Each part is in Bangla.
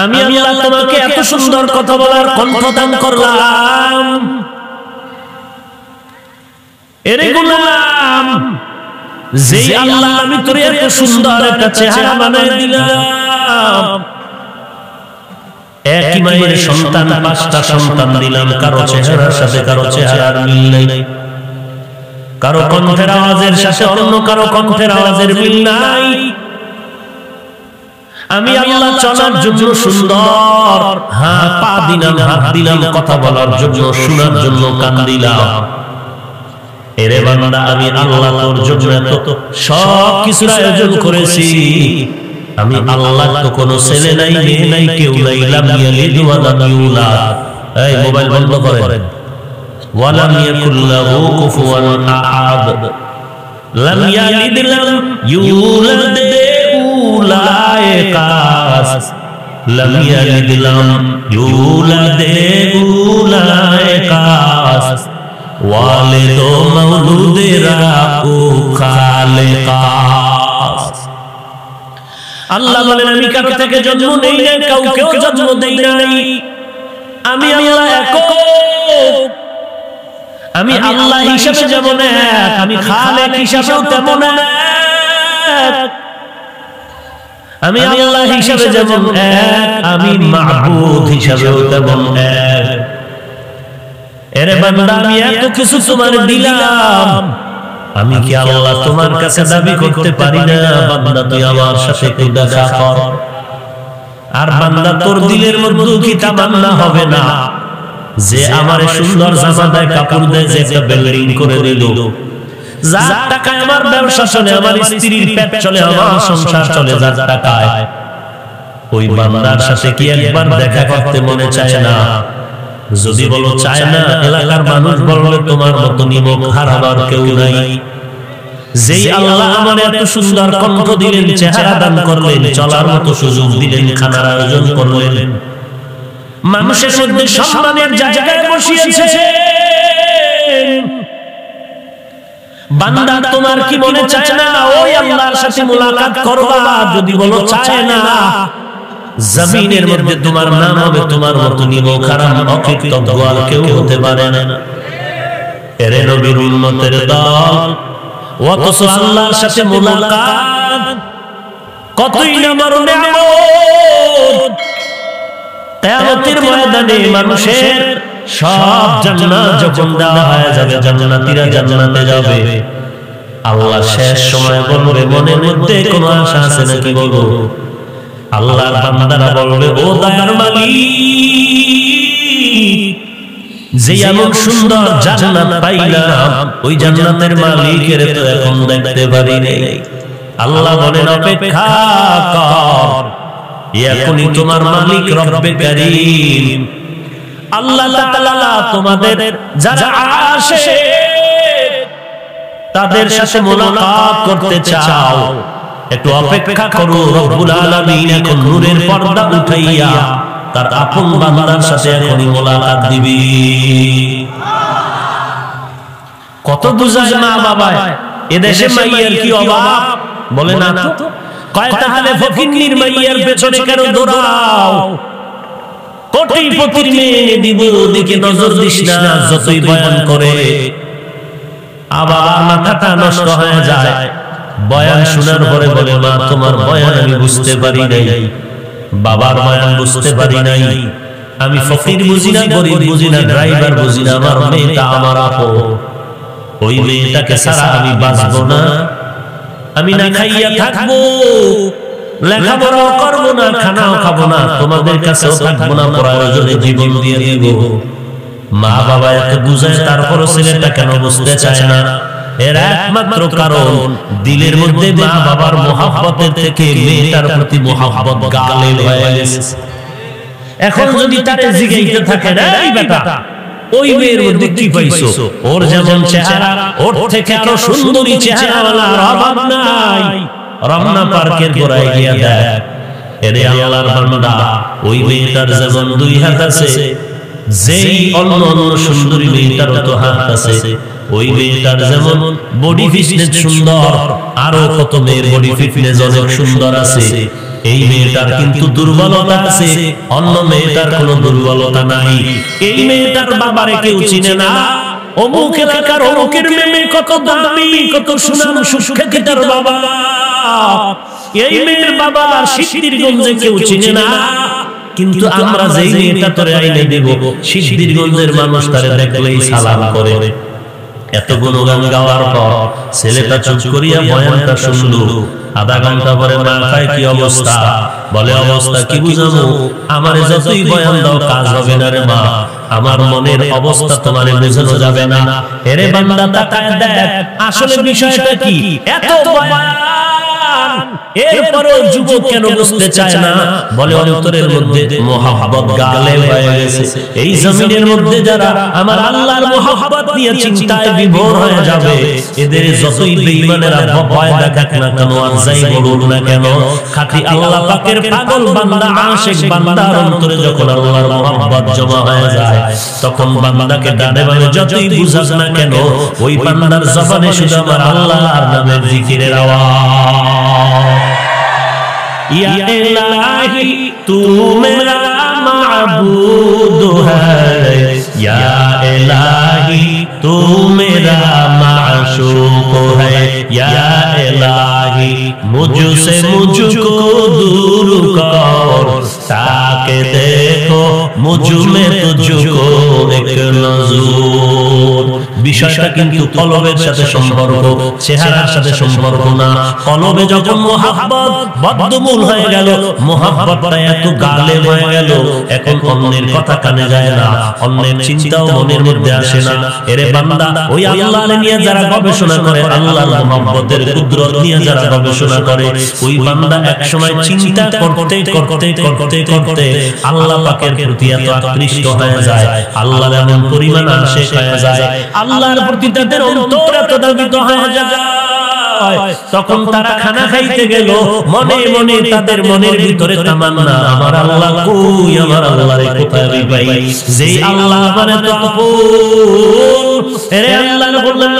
আমি আল্লাহ তোমাকে এত সুন্দর কথা বলার কণ্ঠ দান করলাম। এরে গোলাম, যেই আল্লাহ আমি তোরে এত সুন্দর একটা চেহারা বানায় দিলাম, একই মায়ের সন্তান 5টা সন্তান দিলাম, কারো চেহারার সাথে কারো চেহারার মিল নাই, কারো কণ্ঠের আওয়াজের সাথে অন্য কারো কণ্ঠের আওয়াজের মিল নাই। আমি আল্লাহ চলার জন্য সুন্দর পা দিলাম, হাত দিলাম, কথা বলার জন্য, শোনার জন্য কান দিলাম। এরে বান্দা, আমি আল্লাহ তোর জন্য এত সব কিছুর আয়োজন করেছি। আমি আল্লাহ তো কোনো ছেলে নাই, মেয়ে নাই, কেউ নাই। লাম ইয়ালিদ ওয়া লাম ইউলাদ। এই মোবাইল বন্ধ করেন। ওয়া লাম ইয়াকুল লাহু কুফুয়ান আহাদ। লাম ইয়ালিদ লাম ইউলাদ উলাইকাস। লাম ইয়ালিদ লাম ইউলাদ উলাইকাস। ওয়ালিদ মাউলুদেরা ও খালেকাস। আল্লাহ বলেন, আমি কাউকে থেকে জন্ম দেই নাই, কাউকেও জন্ম দেই নাই। আমি আল্লাহ একক। আমি আল্লাহ হিসাবে যেমন এক, আমি খালেক হিসাবেও তেমন এক। আমি আল্লাহ হিসাবে যেমন এক, আমি মাবুদ হিসাবেও তেমন এক। এরে বান্দা, আমি এত কিছু তোমার দিলাম, আমি কি আল্লাহ তোমার কাছে দাবি করতে পারি না বান্দা তুই আমার সাথে একটু দেখা কর? আর বান্দা, তোর দিলের মধ্যে কি তামান্না হবে না যে আমার সুন্দর জামা দেয়, কাপড় দেয়, যে একটা বিল্ডিং করে দিল, যার টাকায় আমার ব্যবসা চলে, আমার স্ত্রীর পেট চলে, আমার সংসার চলে যার টাকায়, ওই বান্দার সাথে কি একবার দেখা করতে মনে চায় না? যদি বলো চায় না, এলাকার মানুষ বলবে তোমার মতো নিমক হারাবার কেউ নাই। যেই আল্লাহ আমার এত সুন্দর কণ্ঠ দিলেন, চেহারা দান করলেন, চলার মতো সুযোগ দিলেন, খানার আয়োজন করলেন, মানুষের মধ্যে সম্মানের জায়গায় বসিয়েছে, বান্দা তোমার কি মনে চায় না ওই আল্লাহর সাথে মুলাকাত করবা? যদি বলো চায় না, জমিনের মধ্যে তোমার নাম হবে তোমার মতো নিমক হারাম অকৃতজ্ঞ আর কেউ হতে পারে না। এরে নবীর উম্মতের দল, অথচ আল্লাহর সাথে মুলাকাত কতই না বড় নিয়ামত। কিয়ামতের ময়দানে মানুষের সব জান্নাত যখন দেওয়া হয়ে যাবে, জান্নাতীরা জান্নাতে যাবে, আল্লাহ শেষ সময় বলবে মনের মধ্যে কোনো আশা আছে নাকি? বলো। আল্লাহর বান্দারা বলবে, ও দয়ার মালিক, যে এমন সুন্দর জান্নাত পাইলাম, ওই জান্নাতের মালিকের তো এখন দেখতে পারি নাই। আল্লাহ বলেন, অপেক্ষা কর, এখনই তোমার মালিক রব্বে কারীম আল্লাহ তাআলা তোমাদের যারা আসে তাদের সাথে মুলাকাত করতে চাও, একটু অপেক্ষা করো। রব্বুল আলামিন এখন নূরের পর্দা উঠাইয়া তার আপন বান্দার সাথে এখনই মুলাকাত দিবি। কত বুঝায় মা বাবা, এদেশে মাইয়ার কি অভাব বলে না তো? কয় তাহলে ফকিন্নির মাইয়ার পেছনে কেন দৌড়াও? কোটিপতির মেয়ে দিব, দিকে নজর দিস না, যতই বয়ান করে আবার মাথাটা নষ্ট হয়ে যায়। বয়ান শোনার পরে বলে, মা তোমার বয়ান আমি বুঝতে পারি নাই, বাবার বয়ান বুঝতে পারি নাই, আমি ফকির বুঝি না, গরিব বুঝি না, ড্রাইভার বুঝি না, আমার মেয়েটা আমার আপন, ওই মেয়েটাকে ছাড়া আমি বাঁচবো না, আমি না খাইয়া থাকবো, লেখাপড়াও করবো না, খানাও খাবো না, তোমাদের কাছেও থাকবো না, প্রয়োজনে জীবন দিয়ে দিব। মা বাবা এত বুঝায়, তারপরও ছেলেটা কেন বুঝতে চায় না? এর একমাত্র কারণ, দিলের মধ্যে মা বাবার মহব্বতের থেকে মেয়েটার প্রতি মহব্বত গালিব হয়ে গেছে। এখন যদি তাকে জিগাইতে থাকে, এই বেটা ওই মেয়ের মধ্যে কি পাইছো? ওর যেমন চেহারা, ওর থেকে আরো সুন্দরী চেহারাওয়ালা অভাব নাই, রমনা পার্কের গোড়ায় গিয়া দেখ। এরে আল্লাহর বান্দা, ওই মেয়েটার যেমন 2 হাত আছে, যেই অন্য অন্য সুন্দরী মেয়েটারও তো হাত আছে, ওই মেয়েটার যেমন বডি ফিটনেস সুন্দর, আরো কত মেয়ের বডি ফিটনেস অনেক সুন্দর আছে। এই মেয়েটার কিন্তু দুর্বলতা আছে, অন্য মেয়েটার কোনো দুর্বলতা নাই। এই মেয়েটার বাবারে কেউ চিনে না, অমুক এলাকার অমুকের মেয়ে কত দামি, কত সুনাম সুখ্যাতির বাবা। এই মেয়ের বাবা সিদ্ধিরগঞ্জে কেউ চিনে না, কিন্তু আমরা যেই মেয়েটা তোরে আইনে দেব, সিদ্ধিরগঞ্জের মানুষ তারে দেখলেই সালাম করে। এত গুণগান গাওয়ার পর ছেলেটা চুপ করিয়া বয়ানটা শুনলো। আধা ঘন্টা পরে মা খায় কি অবস্থা, বলে অবস্থা কি বুঝাবো, আমারে যতই বয়ান দাও কাজ হবে না রে মা, আমার মনের অবস্থা তোমারে বোঝানো যাবে না। এরে বান্দা তাকায় দেখ আসলে বিষয়টা কি। এত বয়ান এরপরেও যুবক কেন বুঝতে চায় না? বলে অন্তরের মধ্যে মোহাব্বত গালে হয়ে গেছে। এই জমিনের মধ্যে যারা আমার আল্লাহর মোহাব্বত নিয়ে চিন্তায় বিভোর হয়ে যাবে, এদের যতই বেঈমানেরা ভয় দেখাক না কেন, আর যাই বলুন না কেন, খাঁটি আল্লাহ পাকের পাগল বান্দা আশিক বান্দার অন্তরে যখন আল্লাহর মোহাব্বত জমা হয়ে যায়, তখন বান্দাকে ডানে বামে যতই বুঝাস না কেন, ওই বান্দার জবানে শুধু আমার আল্লাহর নামের জিকিরের আওয়াজ। या इलाही तू मेरा माबूद है, या इलाही तू मेरा माशूक है, या इलाही मुझसे मुझको दूर कर, ताकि देखो मुझ में तुझको एक नजूर। বিষয়টা কিন্তু কলবের সাথে সম্পর্ক, চেহারার সাথে সম্পর্ক না। কলবে যখন মোহাব্বত বদ্ধমূল হয়ে গেল, মোহাব্বতটা এত গালে হয়ে গেল, এখন অন্যের কথা কানে যায় না, অন্যের চিন্তাও মনের মধ্যে আসে না। এরে বান্দা, ওই আল্লাহকে নিয়ে যারা গবেষণা করে, আল্লাহর মোহাব্বতের কুদরত নিয়ে যারা গবেষণা করে, ওই বান্দা একসময় চিন্তা করতে করতে করতে করতে আল্লাহ পাকের প্রতি এত আকৃষ্ট হয়ে যায়, আল্লাহর এমন পরিমাণ আশিক হয়ে যায়, আল্লাহর প্রতি তাদের অন্তর এত দাবিত হয়ে যায়, তখন তারা খানা খাইতে গেল, মনে মনে তাদের মনের ভিতরে তামান্না, আমার আল্লাহ কই, আমার আল্লাহরে কোথায় পাই, যে আল্লাহ আমারে তো আপন। এরে আল্লাহ বললেন,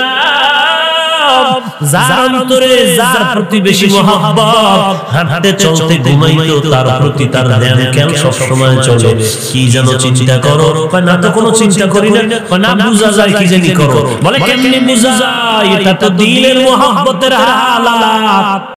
যার অন্তরে যার প্রতি বেশি মোহাব্বত, হাঁটতে চলতে ঘুমাইতেও তার প্রতি তার ধ্যান খেয়াল সব সময় চলে। কি যেন চিন্তা করো, না তো কোনো চিন্তা করি না, না বুঝা যায় কি জানি করো। বলে কেমনে বুঝা যায়? এটা তো দিলের মোহাব্বতের হালাত।